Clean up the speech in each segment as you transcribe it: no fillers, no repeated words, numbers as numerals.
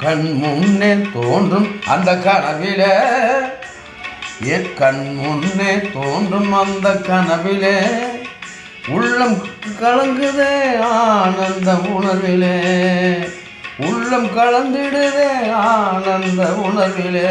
கண் முன்னே தோன்றும் அந்த கனவிலே, என் கண் முன்னே தோன்றும் அந்த கனவிலே உள்ளம் கலங்குதே ஆனந்த உணர்விலே, உள்ளம் கலந்திடுதே ஆனந்த உணர்விலே.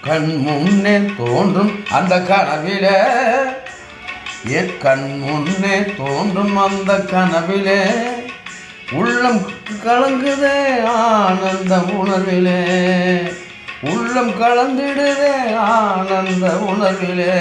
கண் முன்னே தோன்றும் அந்த கனவிலே, என் கண் முன்னே தோன்றும் அந்த கனவிலே உள்ளம் கலங்குதே ஆனந்த உணர்விலே, உள்ளம் கலந்திடுதே ஆனந்த உணர்விலே.